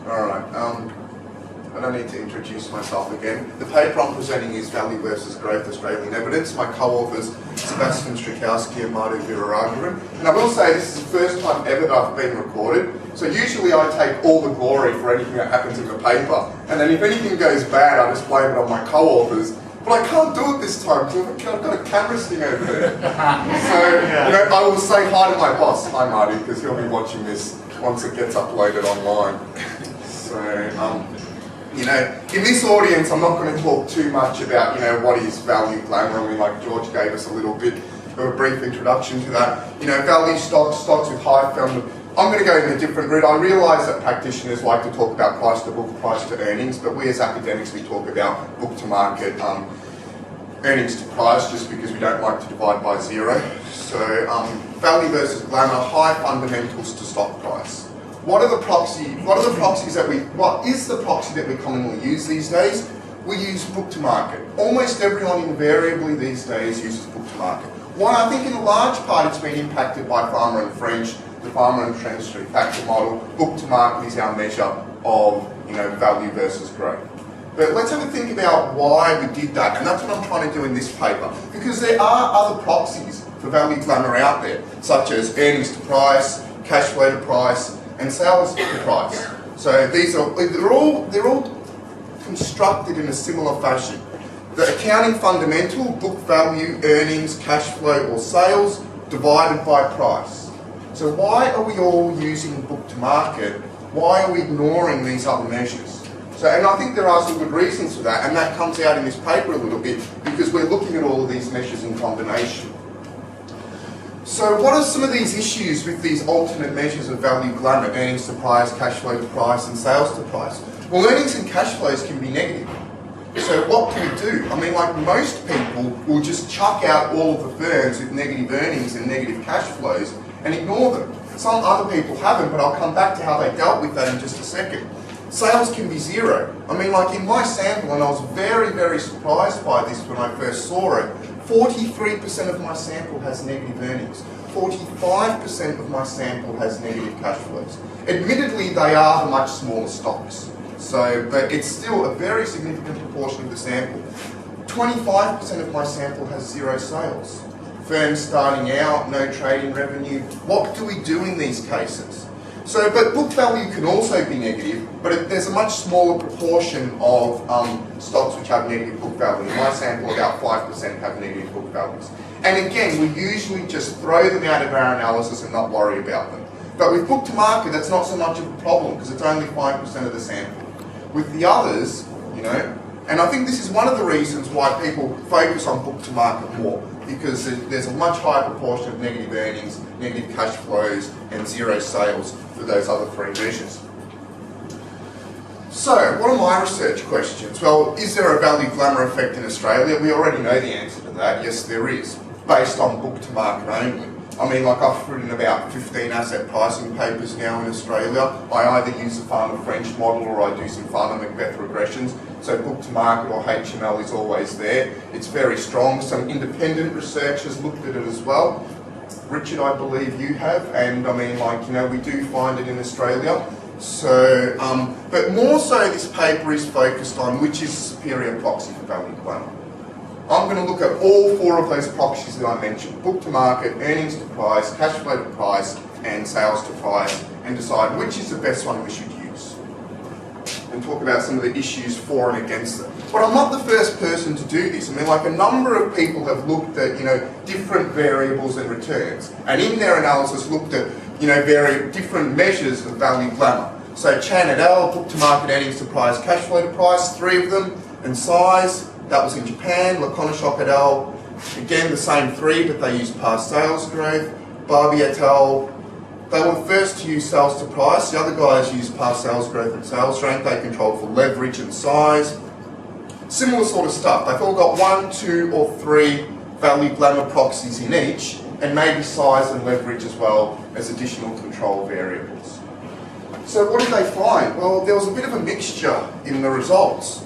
Alright, I don't need to introduce myself again. The paper I'm presenting is Value versus Growth Australian Evidence. My co-authors, Sebastian Strakowski and Marty Virarajaran. And I will say this is the first time ever that I've been recorded. So usually I take all the glory for anything that happens in the paper. And then if anything goes bad, I just blame it on my co-authors. But I can't do it this time because I've got a camera sting over there. So, I will say hi to my boss. Hi Marty, because he'll be watching this once it gets uploaded online. So, in this audience, I'm not going to talk too much about, what is value, glamour. I mean, like George gave us a little bit of a brief introduction to that. Value stocks with high fund. I'm going to go in a different route. I realise that practitioners like to talk about price to book, price to earnings, but we as academics, we talk about book to market, earnings to price, just because we don't like to divide by zero. So, value versus glamour, high fundamentals to stock price. What is the proxy that we commonly use these days? We use book to market. Almost everyone invariably these days uses book to market. Why? I think in a large part it's been impacted by Farmer and French, the Farmer and French three-factor model. Book to market is our measure of value versus growth. But let's have a think about why we did that, and that's what I'm trying to do in this paper. Because there are other proxies for value glamour out there, such as earnings to price, cash flow to price, and sales to price. So they're all constructed in a similar fashion. The accounting fundamental, book value, earnings, cash flow, or sales, divided by price. So why are we all using book to market? Why are we ignoring these other measures? And I think there are some good reasons for that, and that comes out in this paper a little bit, because we're looking at all of these measures in combination. So what are some of these issues with these alternate measures of value glamour, earnings to price, cash flow to price, and sales to price? Well, earnings and cash flows can be negative. So what can we do? I mean, like most people will just chuck out all of the firms with negative earnings and negative cash flows and ignore them. Some other people haven't, but I'll come back to how they dealt with that in just a second. Sales can be zero. I mean, like in my sample, and I was very, very surprised by this when I first saw it, 43% of my sample has negative earnings. 45% of my sample has negative cash flows. Admittedly, they are the much smaller stocks. But it's still a very significant proportion of the sample. 25% of my sample has zero sales. Firms starting out, no trading revenue. What do we do in these cases? But book value can also be negative, but there's a much smaller proportion of stocks which have negative book value. In my sample, about 5% have negative book values. And again, we usually just throw them out of our analysis and not worry about them. But with book to market, that's not so much of a problem because it's only 5% of the sample. With the others, and I think this is one of the reasons why people focus on book to market more, because there's a much higher proportion of negative earnings, negative cash flows, and zero sales for those other three measures. So, what are my research questions? Well, is there a value glamour effect in Australia? We already know the answer to that. Yes, there is, based on book to market only. I mean, like I've written about 15 asset pricing papers now in Australia. I either use the Farmer French model or I do some Farmer Macbeth regressions. So book to market or HML is always there. It's very strong. Some independent research has looked at it as well. Richard, I believe you have, and I mean, like, we do find it in Australia. So, but more so this paper is focused on which is superior proxy for value glamour. I'm going to look at all four of those proxies that I mentioned: book to market, earnings to price, cash flow to price, and sales to price, and decide which is the best one we should use. And talk about some of the issues for and against them. But I'm not the first person to do this. I mean, like a number of people have looked at, different variables and returns, and in their analysis looked at, very different measures of value glamour. So Chan et al., book to market, earnings to price, cash flow to price, 3 of them, and size. That was in Japan. Lakonishok et al., again the same 3, but they used past sales growth. Barbie et al., they were the first to use sales to price. The other guys used past sales growth and sales rank. They controlled for leverage and size. Similar sort of stuff. They've all got 1, 2, or 3 value glamour proxies in each, and maybe size and leverage as well as additional control variables. So what did they find? Well, there was a bit of a mixture in the results.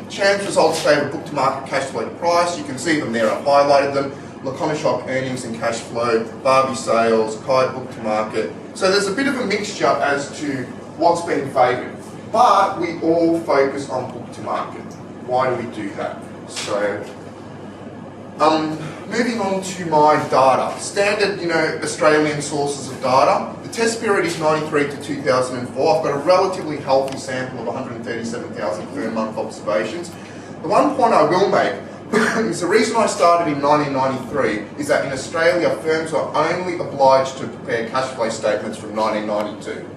Chan's results favour book to market, cash flow to price. You can see them there. I've highlighted them. Lakonishok earnings and cash flow, Barbie sales, Kai book to market. So there's a bit of a mixture as to what's been favoured. But we all focus on book to market. Why do we do that? So, moving on to my data. Standard, Australian sources of data. The test period is 93 to 2004. I've got a relatively healthy sample of 137,000 firm-month observations. The one point I will make is the reason I started in 1993 is that in Australia, firms are only obliged to prepare cash flow statements from 1992.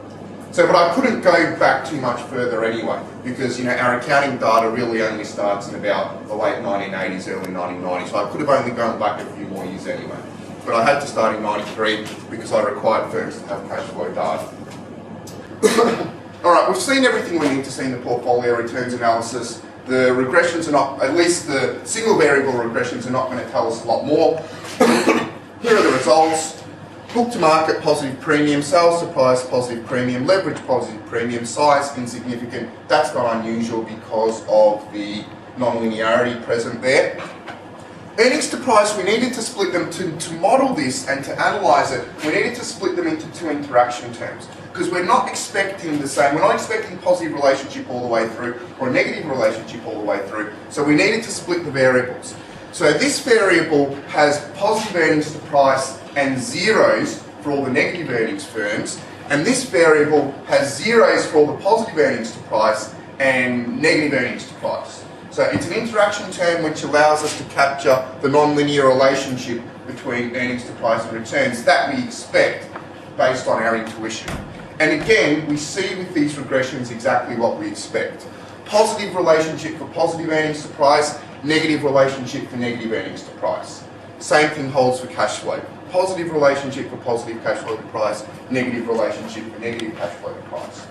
So, but I couldn't go back too much further anyway, because our accounting data really only starts in about the late 1980s, early 1990s. So I could have only gone back a few more years anyway. But I had to start in 93 because I required firms to have cash flow data. All right, we've seen everything we need to see in the portfolio returns analysis. The regressions are not, at least the single variable regressions are not going to tell us a lot more. Here are the results. Book to market, positive premium. Sales to price, positive premium. Leverage, positive premium. Size, insignificant. That's not unusual because of the non-linearity present there. Earnings to price, we needed to split them to model this and to analyse it. We needed to split them into two interaction terms because we're not expecting the same. We're not expecting positive relationship all the way through or a negative relationship all the way through. So we needed to split the variables. So this variable has positive earnings to price and zeros for all the negative earnings firms, and this variable has zeros for all the positive earnings to price and negative earnings to price. So it's an interaction term which allows us to capture the non-linear relationship between earnings to price and returns that we expect based on our intuition. And again, we see with these regressions exactly what we expect. Positive relationship for positive earnings to price, negative relationship for negative earnings to price. Same thing holds for cash flow. Positive relationship for positive cash flow to price, negative relationship for negative cash flow to price.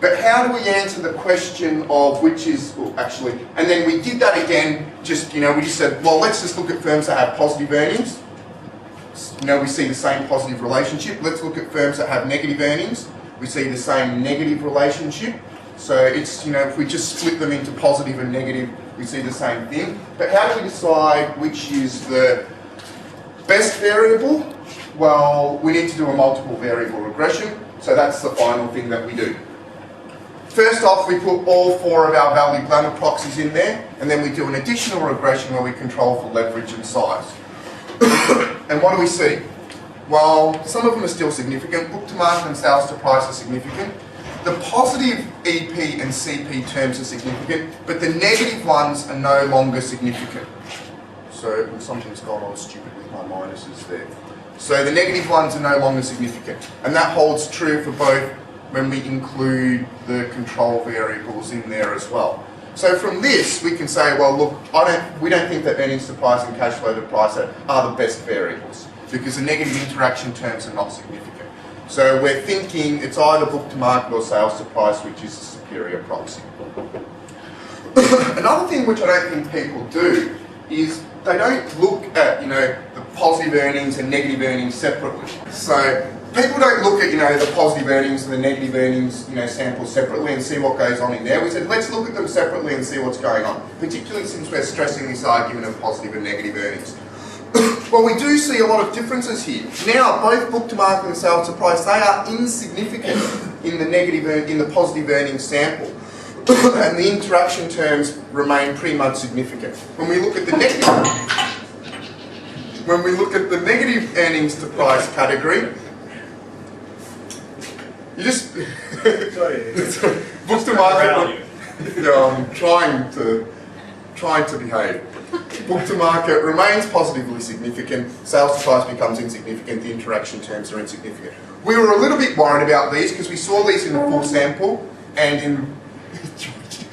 But how do we answer the question of which is, well, actually, and then we did that again, we just said, well, let's just look at firms that have positive earnings. We see the same positive relationship. Let's look at firms that have negative earnings. We see the same negative relationship. So it's, if we just split them into positive and negative, we see the same thing. But how do we decide which is the best variable? Well, we need to do a multiple variable regression. So that's the final thing that we do. First off, we put all four of our value Glamour proxies in there, and then we do an additional regression where we control for leverage and size. And what do we see? Well, some of them are still significant. Book to market and sales to price are significant. The positive EP and CP terms are significant, but the negative ones are no longer significant. So something's gone on stupid with my minuses there. So the negative ones are no longer significant. And that holds true for both when we include the control variables in there as well. So from this, we can say, well, look, we don't think that earnings to price and cash flow to price are the best variables because the negative interaction terms are not significant. So we're thinking it's either book to market or sales to price, which is a superior proxy. Another thing which I don't think people do is they don't look at, the positive earnings and negative earnings separately. So people don't look at, the positive earnings and the negative earnings, samples separately and see what goes on in there. We said, let's look at them separately and see what's going on, particularly since we're stressing this argument of positive and negative earnings. Well, we do see a lot of differences here. Now, both book to market and sales to price, they are insignificant in the positive earnings sample. And the interaction terms remain pretty much significant. When we look at the negative earnings to price category, you just book to market. I'm trying to behave. Book to market remains positively significant. Sales to price becomes insignificant. The interaction terms are insignificant. We were a little bit worried about these because we saw these in the full sample and in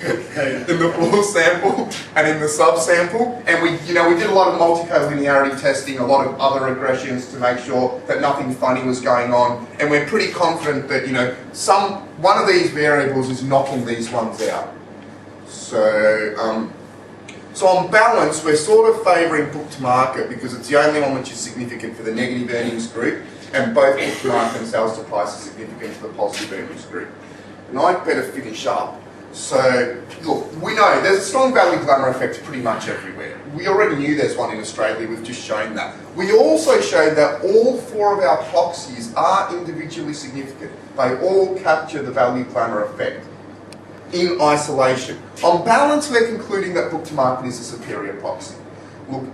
the full sample and in the subsample, and we did a lot of multi-collinearity testing, a lot of other regressions to make sure that nothing funny was going on, and we're pretty confident that one of these variables is knocking these ones out. So on balance, we're sort of favouring book to market because it's the only one which is significant for the negative earnings group, and both book to market and sales to price are significant for the positive earnings group. And I'd better finish up. So, look, we know there's a strong value glamour effect pretty much everywhere. We already knew there's one in Australia, we've just shown that. We also showed that all 4 of our proxies are individually significant. They all capture the value glamour effect in isolation. On balance, we're concluding that book to market is a superior proxy. Look,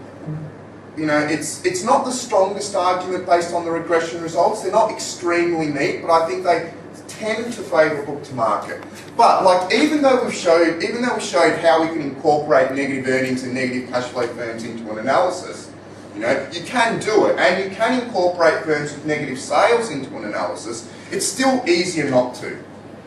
you know, it's not the strongest argument based on the regression results. They're not extremely neat, but I think they tend to favour book to market. But like, even though we showed how we can incorporate negative earnings and negative cash flow firms into an analysis, you know, you can do it, and you can incorporate firms with negative sales into an analysis. It's still easier not to.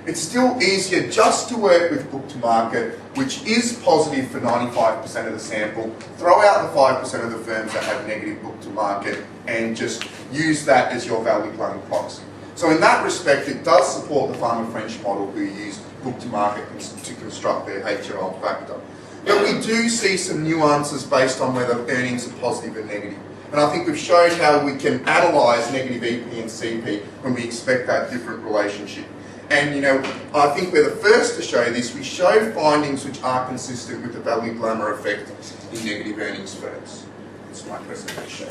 It's still easier just to work with book to market, which is positive for 95% of the sample. Throw out the 5% of the firms that have negative book to market and just use that as your value glamour proxy. So in that respect, it does support the Farmer-French model who use book to market to construct their HRL factor. But we do see some nuances based on whether earnings are positive or negative. And I think we've showed how we can analyse negative EP and CP when we expect that different relationship. And, you know, I think we're the first to show this. We show findings which are consistent with the value glamour effect in negative earnings firms. That's my presentation.